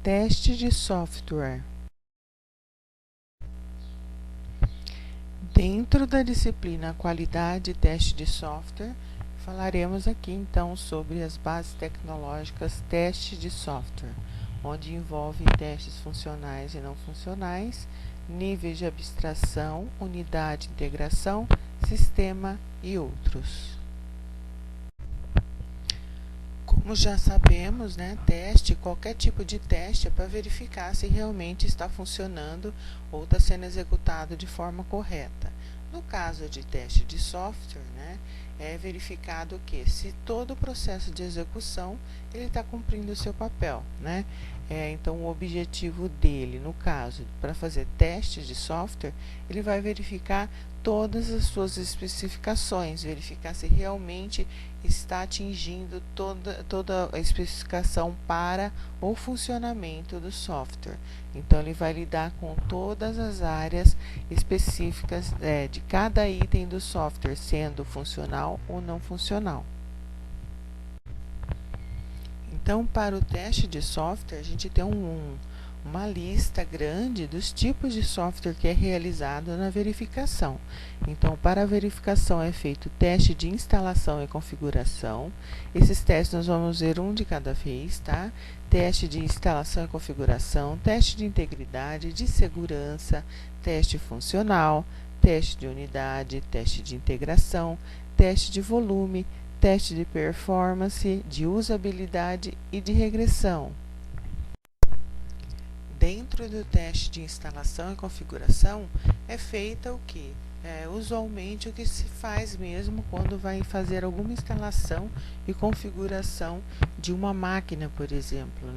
Teste de software. Dentro da disciplina Qualidade e Teste de Software, falaremos aqui então sobre as bases tecnológicas teste de software, onde envolve testes funcionais e não funcionais, níveis de abstração, unidade de integração, sistema e outros. Como já sabemos, teste, qualquer tipo de teste é para verificar se realmente está funcionando ou está sendo executado de forma correta. No caso de teste de software, é verificado que se todo o processo de execução ele está cumprindo o seu papel, então o objetivo dele, no caso, para fazer testes de software, ele vai verificar todas as suas especificações, verificar se realmente está atingindo toda a especificação para o funcionamento do software. Então, ele vai lidar com todas as áreas específicas de cada item do software, sendo funcional ou não funcional. Então, para o teste de software, a gente tem uma lista grande dos tipos de software que é realizado na verificação. Então, para a verificação é feito teste de instalação e configuração. Esses testes nós vamos ver um de cada vez, tá? Teste de instalação e configuração, teste de integridade, de segurança, teste funcional, teste de unidade, teste de integração, teste de volume, teste de performance, de usabilidade e de regressão. Dentro do teste de instalação e configuração é feita o que? Usualmente o que se faz mesmo quando vai fazer alguma instalação e configuração de uma máquina, por exemplo,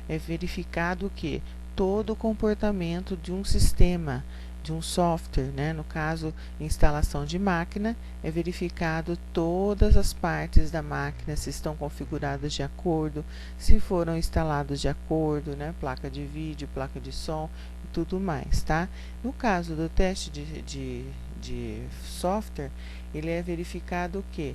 É verificado o que? Todo o comportamento de um sistema, de um software, no caso, instalação de máquina, é verificado todas as partes da máquina, se estão configuradas de acordo, se foram instalados de acordo, placa de vídeo, placa de som e tudo mais, tá? No caso do teste de software, ele é verificado o que?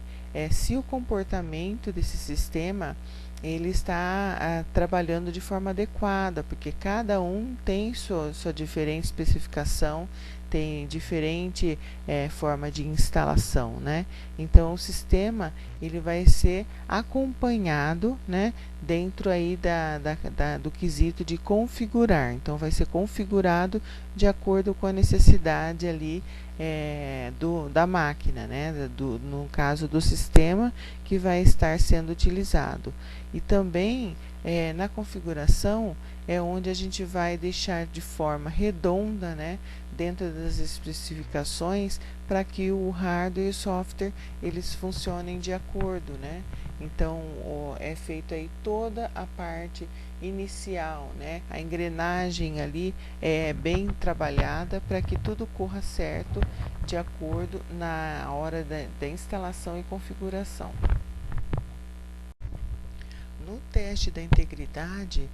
Se o comportamento desse sistema ele está trabalhando de forma adequada, porque cada um tem sua diferente especificação, tem diferente forma de instalação, Então, o sistema ele vai ser acompanhado, dentro aí do quesito de configurar. Então, vai ser configurado de acordo com a necessidade ali da máquina, no caso do sistema que vai estar sendo utilizado. E também na configuração é onde a gente vai deixar de forma redonda, dentro das especificações, para que o hardware e o software eles funcionem de acordo, Então é feito aí toda a parte inicial, A engrenagem ali é bem trabalhada para que tudo corra certo de acordo na hora da instalação e configuração. No teste da integridade,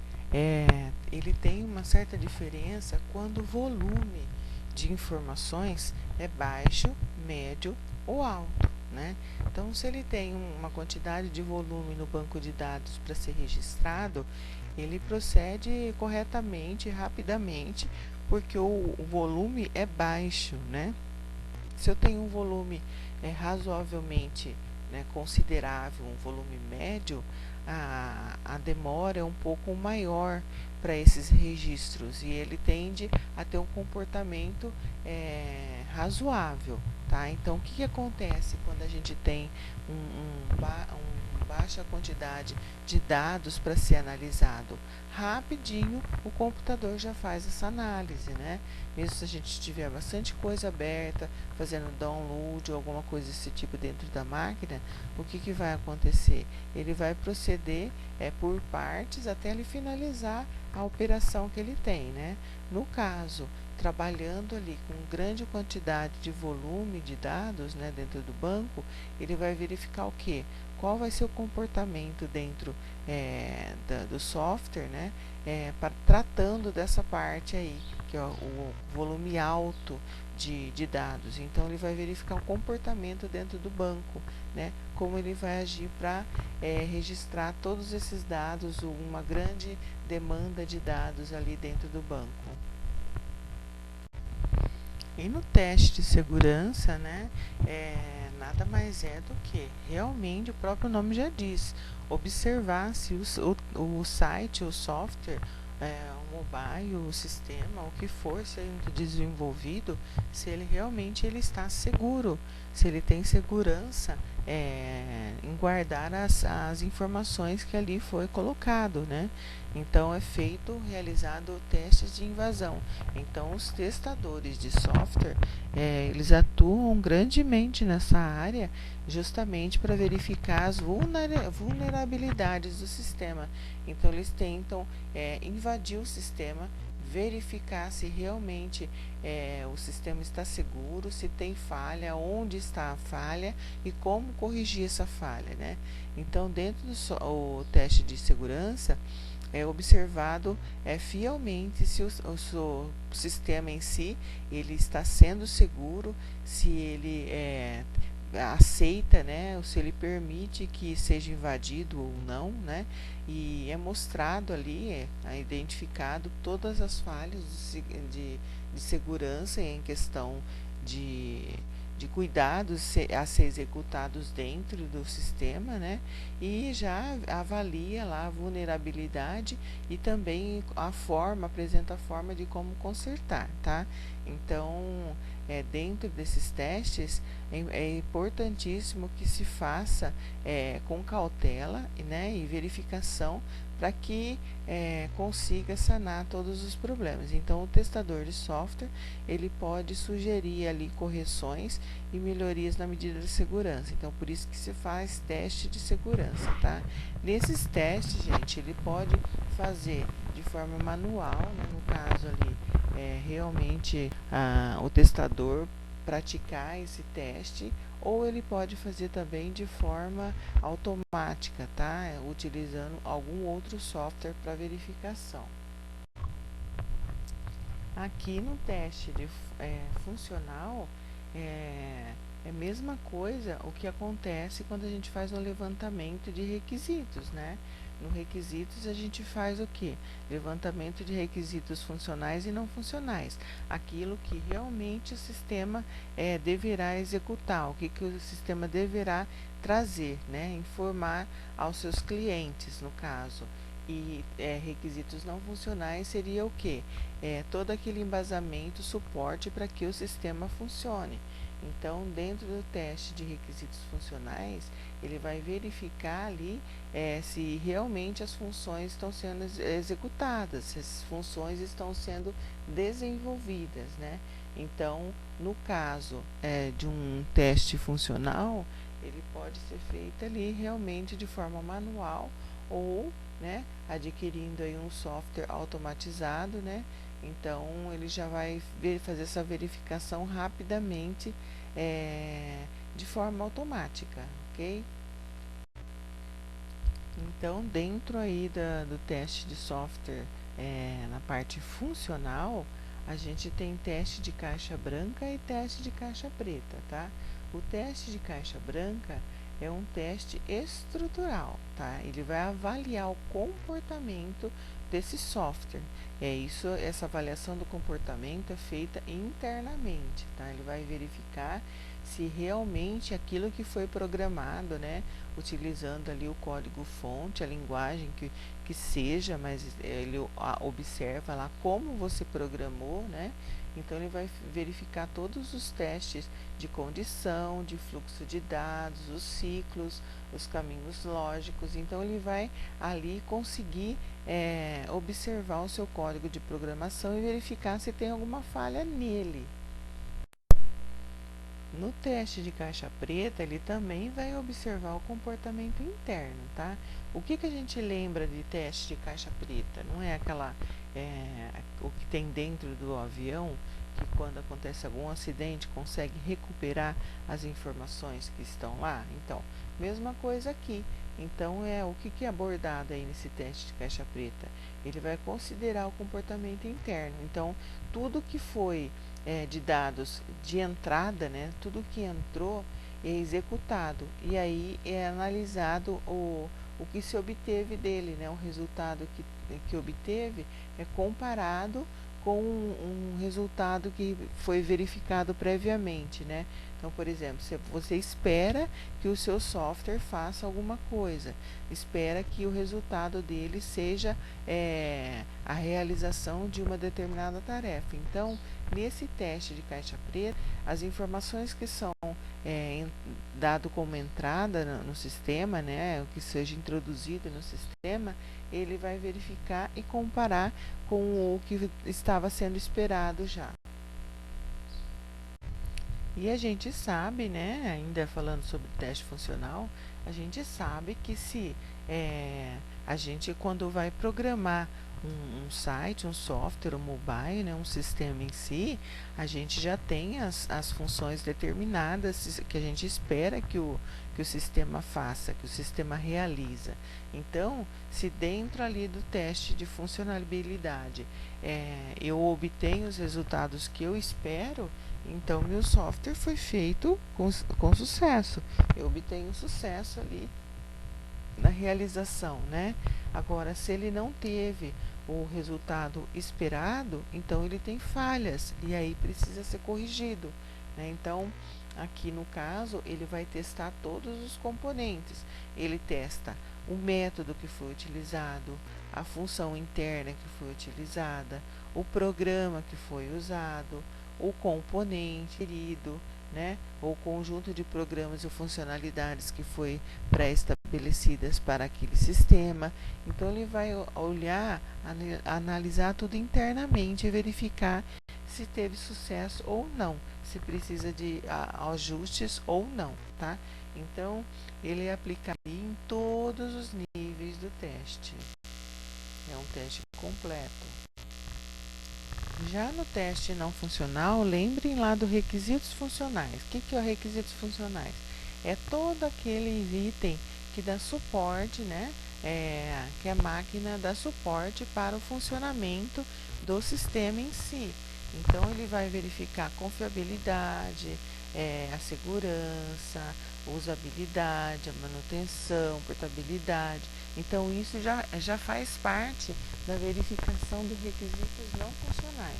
ele tem uma certa diferença quando o volume de informações é baixo, médio ou alto, Então, se ele tem uma quantidade de volume no banco de dados para ser registrado, ele procede corretamente, rapidamente, porque o volume é baixo, Se eu tenho um volume razoavelmente considerável, um volume médio, a demora é um pouco maior para esses registros e ele tende a ter um comportamento razoável, tá? Então, o que acontece quando a gente tem baixa quantidade de dados para ser analisado? Rapidinho o computador já faz essa análise, Mesmo se a gente tiver bastante coisa aberta, fazendo download ou alguma coisa desse tipo dentro da máquina, o que vai acontecer? Ele vai proceder por partes até ele finalizar a operação que ele tem, No caso, trabalhando ali com grande quantidade de volume de dados, dentro do banco, ele vai verificar o quê? Qual vai ser o comportamento dentro do software, tratando dessa parte aí, que é o volume alto de dados. Então, ele vai verificar o comportamento dentro do banco, como ele vai agir para registrar todos esses dados, uma grande demanda de dados ali dentro do banco. E no teste de segurança, né, nada mais é do que realmente o próprio nome já diz, observar se o site, o software, o mobile, o sistema, o que for sendo desenvolvido, se ele realmente está seguro, se ele tem segurança em guardar as informações que ali foi colocado, né? Então realizado testes de invasão. Então os testadores de software eles atuam grandemente nessa área justamente para verificar as vulnerabilidades do sistema. Então eles tentam invadir o sistema, verificar se realmente o sistema está seguro, se tem falha, onde está a falha e como corrigir essa falha, né? Então, dentro do teste de segurança, é observado fielmente se o sistema em si ele está sendo seguro, se ele aceita, né, ou se ele permite que seja invadido ou não, né, e é mostrado ali, identificado todas as falhas de segurança em questão de cuidados a ser executados dentro do sistema, né, e já avalia lá a vulnerabilidade e também apresenta a forma de como consertar, tá? Então, dentro desses testes, é importantíssimo que se faça com cautela, né, e verificação para que consiga sanar todos os problemas. Então, o testador de software ele pode sugerir ali correções e melhorias na medida de segurança. Então, por isso que se faz teste de segurança, tá? Nesses testes, gente, ele pode fazer de forma manual, né, no caso ali, realmente o testador praticar esse teste, ou ele pode fazer também de forma automática, tá? Utilizando algum outro software para verificação. Aqui no teste de funcional, é a mesma coisa o que acontece quando a gente faz o levantamento de requisitos, né? No requisitos a gente faz o que? Levantamento de requisitos funcionais e não funcionais. Aquilo que realmente o sistema deverá executar, o que o sistema deverá trazer, né? Informar aos seus clientes, no caso. E requisitos não funcionais seria o que? Todo aquele embasamento, suporte para que o sistema funcione. Então, dentro do teste de requisitos funcionais, ele vai verificar ali se realmente as funções estão sendo executadas, se as funções estão sendo desenvolvidas, né? Então, no caso de um teste funcional, ele pode ser feito ali realmente de forma manual ou, né, adquirindo aí um software automatizado, né? Então, ele já vai fazer essa verificação rapidamente de forma automática, ok? Então, dentro aí do teste de software, na parte funcional, a gente tem teste de caixa branca e teste de caixa preta, tá? O teste de caixa branca é um teste estrutural, tá? Ele vai avaliar o comportamento desse software. Essa avaliação do comportamento é feita internamente, tá? Ele vai verificar se realmente aquilo que foi programado, né, utilizando ali o código-fonte, a linguagem que seja, mas ele observa lá como você programou, né? Então, ele vai verificar todos os testes de condição, de fluxo de dados, os ciclos, os caminhos lógicos. Então, ele vai ali conseguir observar o seu código de programação e verificar se tem alguma falha nele. No teste de caixa preta, ele também vai observar o comportamento interno, tá? O que a gente lembra de teste de caixa preta? Não é o que tem dentro do avião, que quando acontece algum acidente consegue recuperar as informações que estão lá? Então, mesma coisa aqui. Então, o que é abordado aí nesse teste de caixa preta? Ele vai considerar o comportamento interno. Então, tudo que foi de dados de entrada, né, tudo que entrou, é executado, e aí é analisado o que se obteve dele, né? O resultado que obteve é comparado com um resultado que foi verificado previamente, né? Então, por exemplo, se você espera que o seu software faça alguma coisa, espera que o resultado dele seja a realização de uma determinada tarefa. Então, nesse teste de caixa preta, as informações que são dado como entrada no sistema, né, o que seja introduzido no sistema, ele vai verificar e comparar com o que estava sendo esperado já. E a gente sabe, né, ainda falando sobre teste funcional, a gente sabe que se a gente, quando vai programar um site, um software, um mobile, né, um sistema em si, a gente já tem as funções determinadas que a gente espera que o sistema faça, que o sistema realiza. Então, se dentro ali do teste de funcionalidade eu obtenho os resultados que eu espero, então meu software foi feito com sucesso. Eu obtenho sucesso ali na realização, né? Agora, se ele não teve o resultado esperado, então ele tem falhas e aí precisa ser corrigido, né? Então, aqui no caso, ele vai testar todos os componentes. Ele testa o método que foi utilizado, a função interna que foi utilizada, o programa que foi usado, o componente inserido, né, ou conjunto de programas e funcionalidades que foi pré-estabelecidas para aquele sistema. Então ele vai olhar, analisar tudo internamente e verificar se teve sucesso ou não, se precisa de ajustes ou não, tá? Então ele aplicaria em todos os níveis do teste. É um teste completo. Já no teste não funcional, lembrem lá dos requisitos funcionais. O que é os requisitos funcionais? É todo aquele item que dá suporte, né? Que a máquina dá suporte para o funcionamento do sistema em si. Então, ele vai verificar a confiabilidade, a segurança, usabilidade, a manutenção, portabilidade. Então, isso já faz parte da verificação dos requisitos não funcionais.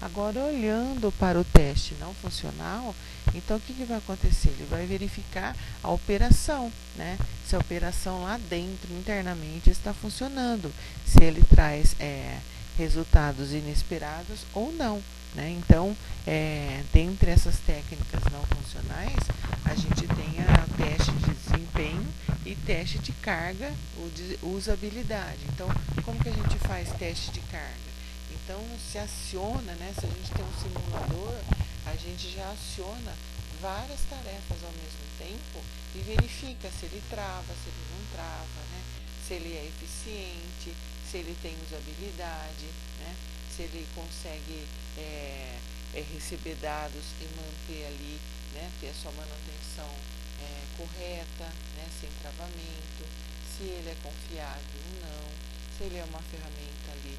Agora, olhando para o teste não funcional, então o que vai acontecer? Ele vai verificar a operação, né? Se a operação lá dentro, internamente, está funcionando, se ele traz resultados inesperados ou não, né? Então, dentre essas técnicas não funcionais, a gente tem a teste de desempenho e teste de carga ou de usabilidade. Então, como que a gente faz teste de carga? Então, se aciona, né? Se a gente tem um simulador, a gente já aciona várias tarefas ao mesmo tempo e verifica se ele trava, se ele não trava, né? Se ele é eficiente, se ele tem usabilidade, né? Se ele consegue receber dados e manter ali, né? Ter a sua manutenção correta, né? Sem travamento, se ele é confiável ou não, se ele é uma ferramenta ali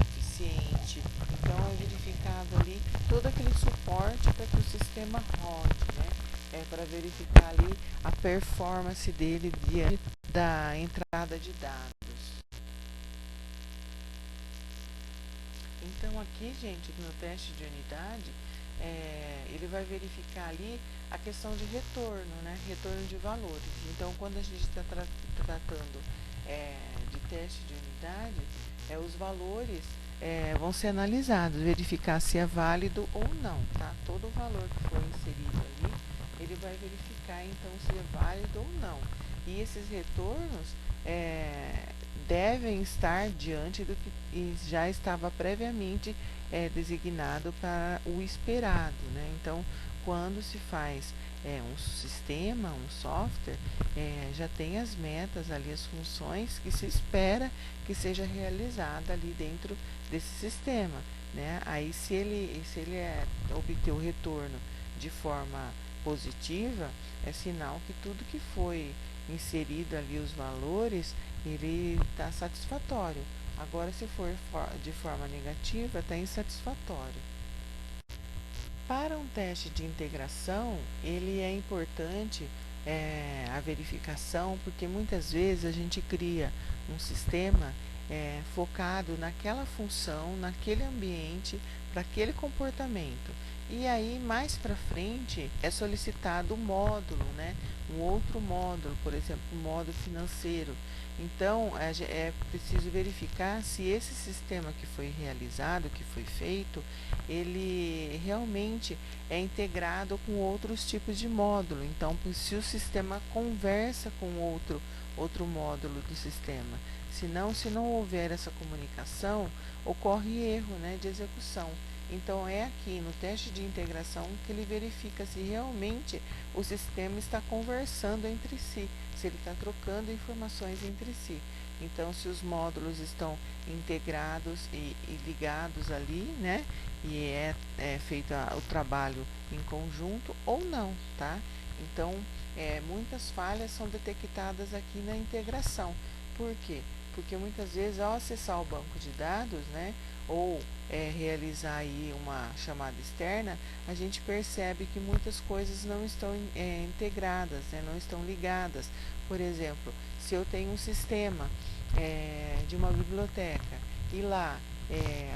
eficiente. Então, é verificado ali todo aquele suporte para que o sistema rode, né? Para verificar ali a performance dele diante da entrada de dados. Então, aqui, gente, no teste de unidade, ele vai verificar ali a questão de retorno, né? Retorno de valores. Então, quando a gente está tratando de teste de unidade, os valores vão ser analisados, verificar se é válido ou não, tá? Todo o valor que for inserido ali, ele vai verificar, então, se é válido ou não. E esses retornos devem estar diante do que já estava previamente designado para o esperado, né? Então, quando se faz um sistema, um software, já tem as metas ali, as funções que se espera que seja realizada ali dentro desse sistema, né? Aí, se ele obter o retorno de forma positiva, é sinal que tudo que foi inserido ali, os valores, ele está satisfatório. Agora, se for de forma negativa, está insatisfatório. Para um teste de integração, ele é importante a verificação, porque muitas vezes a gente cria um sistema focado naquela função, naquele ambiente, para aquele comportamento. E aí, mais para frente, é solicitado um módulo, né? Um outro módulo, por exemplo, um módulo financeiro. Então, é preciso verificar se esse sistema que foi realizado, que foi feito, ele realmente é integrado com outros tipos de módulo. Então, se o sistema conversa com outro módulo do sistema. Senão, se não houver essa comunicação, ocorre erro, né, de execução. Então, é aqui no teste de integração que ele verifica se realmente o sistema está conversando entre si, se ele está trocando informações entre si. Então, se os módulos estão integrados e ligados ali, né? E é feito o trabalho em conjunto ou não, tá? Então, muitas falhas são detectadas aqui na integração. Por quê? Porque muitas vezes ao acessar o banco de dados, né? Ou realizar aí uma chamada externa, a gente percebe que muitas coisas não estão integradas, né? Não estão ligadas. Por exemplo, se eu tenho um sistema de uma biblioteca e lá,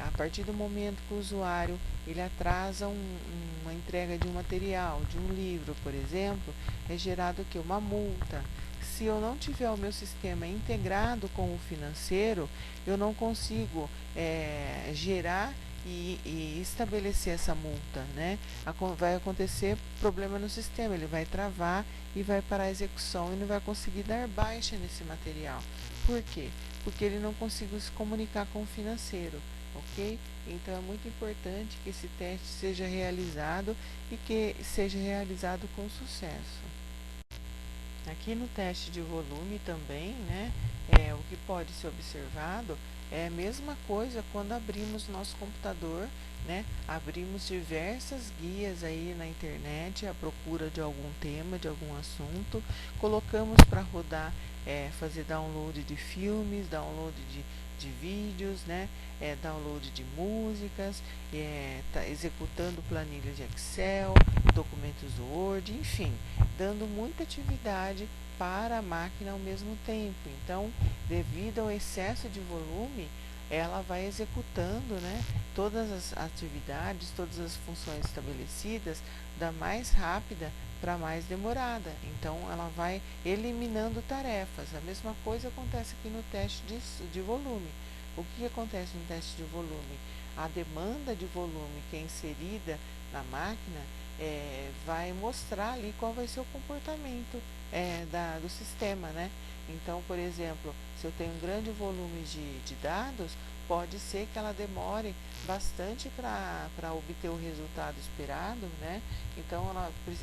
a partir do momento que o usuário ele atrasa uma entrega de um material, de um livro, por exemplo, é gerado o quê? Uma multa. Se eu não tiver o meu sistema integrado com o financeiro, eu não consigo gerar e estabelecer essa multa, né? Vai acontecer problema no sistema, ele vai travar e vai parar a execução e não vai conseguir dar baixa nesse material. Por quê? Porque ele não conseguiu se comunicar com o financeiro, ok? Então é muito importante que esse teste seja realizado e que seja realizado com sucesso. Aqui no teste de volume também, né, o que pode ser observado é a mesma coisa quando abrimos nosso computador, né, abrimos diversas guias aí na internet à procura de algum tema, de algum assunto, colocamos para rodar, fazer download de filmes, download de vídeos, né, download de músicas, tá executando planilhas de Excel, documentos do Word, enfim, dando muita atividade para a máquina ao mesmo tempo. Então, devido ao excesso de volume, ela vai executando, né, todas as atividades, todas as funções estabelecidas da mais rápida para mais demorada. Então, ela vai eliminando tarefas. A mesma coisa acontece aqui no teste de volume. O que acontece no teste de volume? A demanda de volume que é inserida na máquina vai mostrar ali qual vai ser o comportamento do sistema, né? Então, por exemplo, se eu tenho um grande volume de dados, pode ser que ela demore bastante para obter o resultado esperado, né? Então,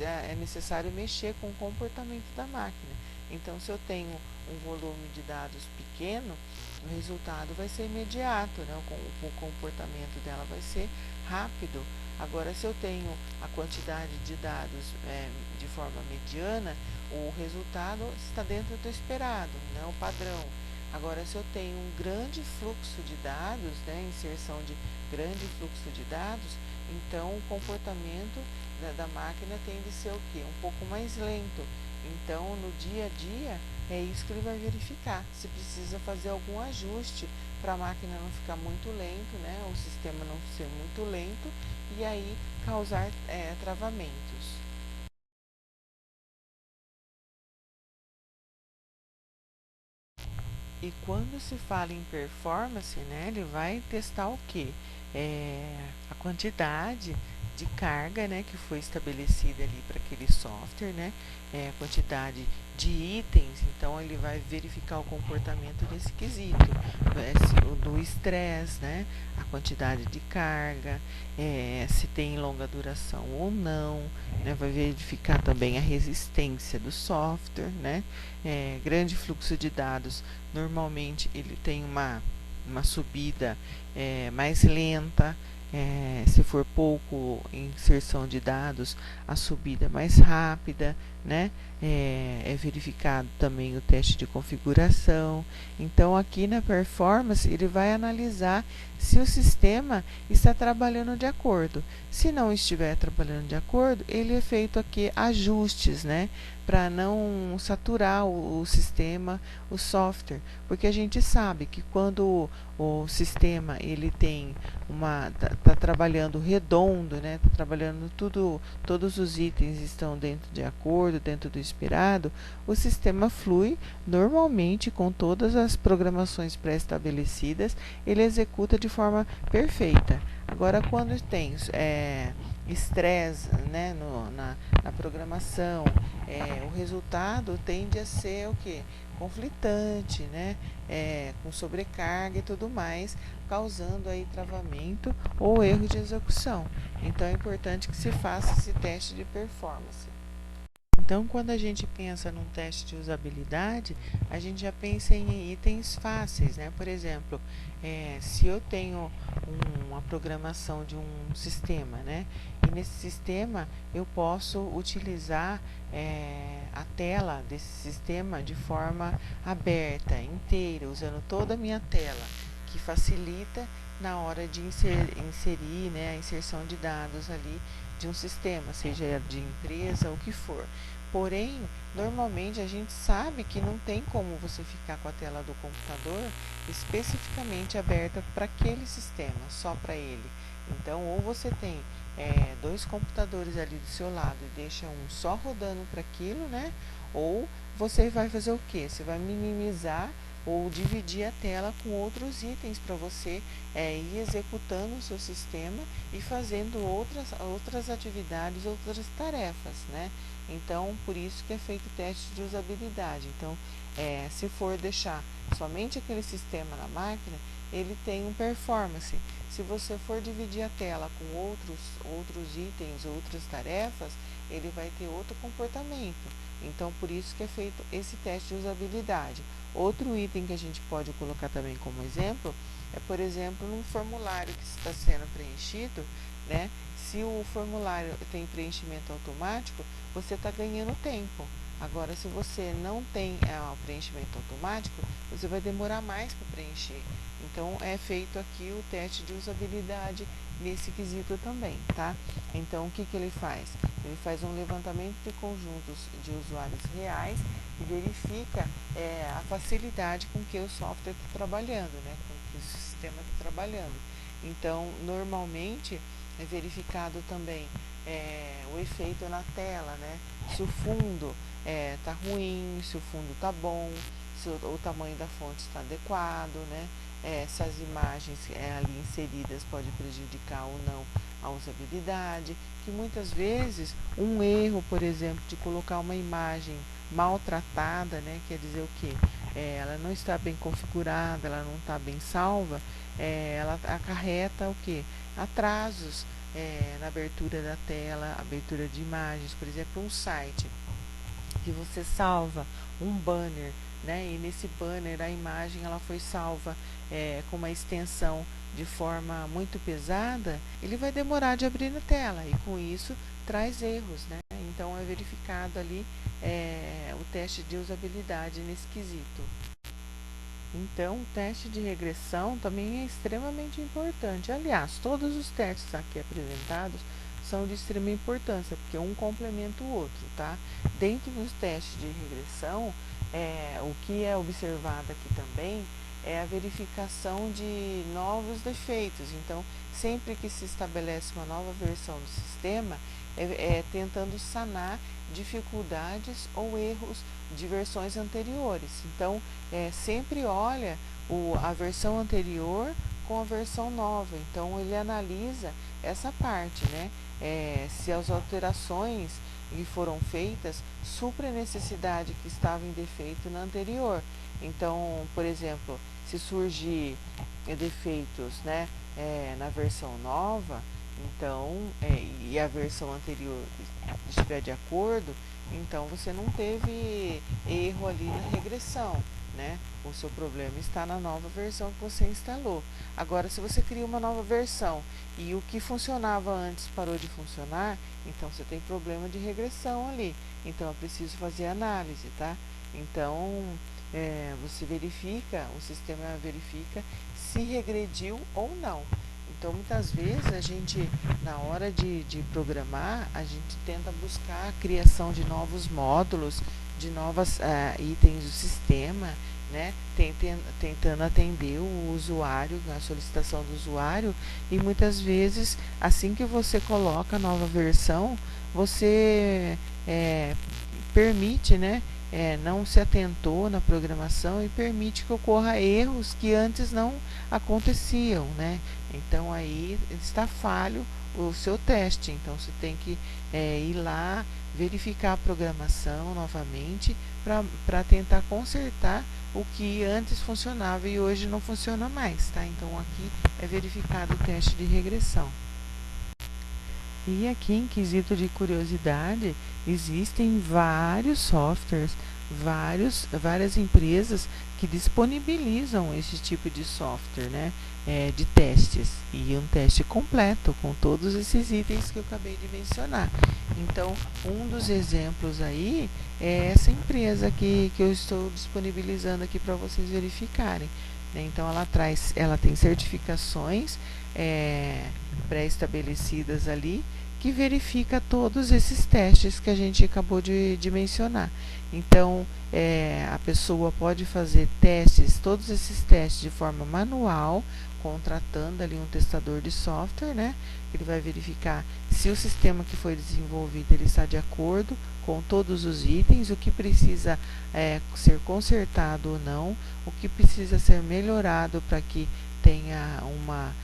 é necessário mexer com o comportamento da máquina. Então, se eu tenho um volume de dados pequeno, o resultado vai ser imediato, né? O comportamento dela vai ser rápido. Agora, se eu tenho a quantidade de dados de forma mediana, o resultado está dentro do esperado, né? O padrão. Agora, se eu tenho um grande fluxo de dados, né? Inserção de grande fluxo de dados, então o comportamento da máquina tende a ser o quê? Um pouco mais lento. Então, no dia a dia, é isso que ele vai verificar. Se precisa fazer algum ajuste para a máquina não ficar muito lento, né? O sistema não ser muito lento e aí causar travamentos. E quando se fala em performance, né, ele vai testar o quê? A quantidade de carga, né, que foi estabelecida ali para aquele software, né, a quantidade de itens, então ele vai verificar o comportamento desse quesito, do estresse, né, a quantidade de carga, se tem longa duração ou não, né, vai verificar também a resistência do software, né, grande fluxo de dados, normalmente ele tem uma subida mais lenta, se for pouco inserção de dados, a subida mais rápida, né? É verificado também o teste de configuração. Então, aqui na performance, ele vai analisar se o sistema está trabalhando de acordo. Se não estiver trabalhando de acordo, ele é feito aqui ajustes, né? Para não saturar o sistema, o software, porque a gente sabe que quando o sistema ele tem tá trabalhando redondo, né? Tá trabalhando todos os itens estão dentro de acordo, dentro do esperado, o sistema flui normalmente com todas as programações pré-estabelecidas, ele executa de forma perfeita. Agora, quando tem estresse, né, na programação, o resultado tende a ser o quê? Conflitante, né? Com sobrecarga e tudo mais, causando aí travamento ou erro de execução. Então é importante que se faça esse teste de performance. Então, quando a gente pensa num teste de usabilidade, a gente já pensa em itens fáceis, né? Por exemplo, se eu tenho uma programação de um sistema, né? E nesse sistema eu posso utilizar a tela desse sistema de forma aberta, inteira, usando toda a minha tela, que facilita na hora de inserir, né, a inserção de dados ali de um sistema, seja de empresa ou o que for. Porém, normalmente a gente sabe que não tem como você ficar com a tela do computador especificamente aberta para aquele sistema, só para ele. Então, ou você tem dois computadores ali do seu lado e deixa um só rodando para aquilo, né? Ou você vai fazer o quê? Você vai minimizar ou dividir a tela com outros itens para você ir executando o seu sistema e fazendo outras atividades, outras tarefas, né? Então, por isso que é feito o teste de usabilidade. Então, se for deixar somente aquele sistema na máquina, ele tem um performance. Se você for dividir a tela com outros itens, outras tarefas, ele vai ter outro comportamento. Então, por isso que é feito esse teste de usabilidade. Outro item que a gente pode colocar também como exemplo é, por exemplo, num formulário que está sendo preenchido, né? Se o formulário tem preenchimento automático, você está ganhando tempo. Agora, se você não tem o preenchimento automático, você vai demorar mais para preencher. Então, é feito aqui o teste de usabilidade nesse quesito também, tá? Então, o que ele faz? Ele faz um levantamento de conjuntos de usuários reais e verifica a facilidade com que o software está trabalhando, né? Com que o sistema está trabalhando. Então, normalmente, é verificado também o efeito na tela, né? Se o fundo está ruim, se o fundo está bom, se o tamanho da fonte está adequado, né? Se as imagens ali inseridas podem prejudicar ou não a usabilidade, que muitas vezes um erro, por exemplo, de colocar uma imagem maltratada, né? Quer dizer o quê? Ela não está bem configurada, ela não está bem salva, ela acarreta o quê? Atrasos na abertura da tela, abertura de imagens, por exemplo, um site que você salva um banner, né? E nesse banner a imagem ela foi salva com uma extensão de forma muito pesada, ele vai demorar de abrir na tela e com isso traz erros, né? Então é verificado ali o teste de usabilidade nesse quesito. Então, o teste de regressão também é extremamente importante. Aliás, todos os testes aqui apresentados são de extrema importância, porque um complementa o outro, tá? Dentro dos testes de regressão, o que é observado aqui também é a verificação de novos defeitos. Então, sempre que se estabelece uma nova versão do sistema, tentando sanar dificuldades ou erros de versões anteriores. Então, sempre olha a versão anterior com a versão nova. Então, ele analisa essa parte, né? Se as alterações que foram feitas suprem a necessidade que estava em defeito na anterior. Então, por exemplo, se surgir defeitos, né, na versão nova, então, e a versão anterior estiver de acordo, então você não teve erro ali na regressão. né? O seu problema está na nova versão que você instalou. Agora, se você cria uma nova versão e o que funcionava antes parou de funcionar, então você tem problema de regressão ali. Então, é preciso fazer análise, tá? Então, você verifica, o sistema verifica se regrediu ou não. Então, muitas vezes, a gente, na hora de programar, a gente tenta buscar a criação de novos módulos, de novos itens do sistema, né? Tentando atender o usuário, a solicitação do usuário, e muitas vezes, assim que você coloca a nova versão, você permite, né? Não se atentou na programação e permite que ocorra erros que antes não aconteciam, né? Então aí está falho o seu teste. Então você tem que ir lá, verificar a programação novamente para tentar consertar o que antes funcionava e hoje não funciona mais, tá? Então aqui é verificado o teste de regressão. E aqui, em quesito de curiosidade, existem vários softwares, várias empresas que disponibilizam esse tipo de software, né, de testes, e um teste completo com todos esses itens que eu acabei de mencionar. Então, um dos exemplos aí é essa empresa que eu estou disponibilizando aqui para vocês verificarem. Então, ela tem certificações pré-estabelecidas ali, que verifica todos esses testes que a gente acabou de mencionar. Então, a pessoa pode fazer todos esses testes de forma manual, contratando ali um testador de software, né? Ele vai verificar se o sistema que foi desenvolvido ele está de acordo com todos os itens, o que precisa ser consertado ou não, o que precisa ser melhorado para que tenha uma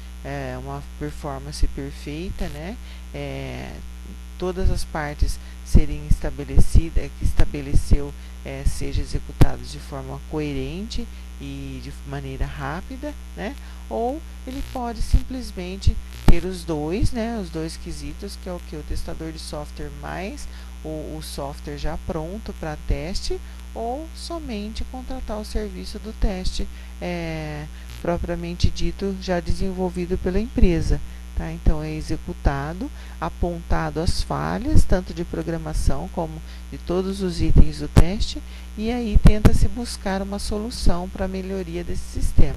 performance perfeita, né? Todas as partes serem estabelecidas, que estabeleceu, seja executadas de forma coerente e de maneira rápida, né? Ou ele pode simplesmente ter os dois, né? Os dois quesitos, que é o que? O testador de software mais o software já pronto para teste, ou somente contratar o serviço do teste propriamente dito, já desenvolvido pela empresa. Tá? Então, é executado, apontado as falhas, tanto de programação como de todos os itens do teste, e aí tenta-se buscar uma solução para a melhoria desse sistema.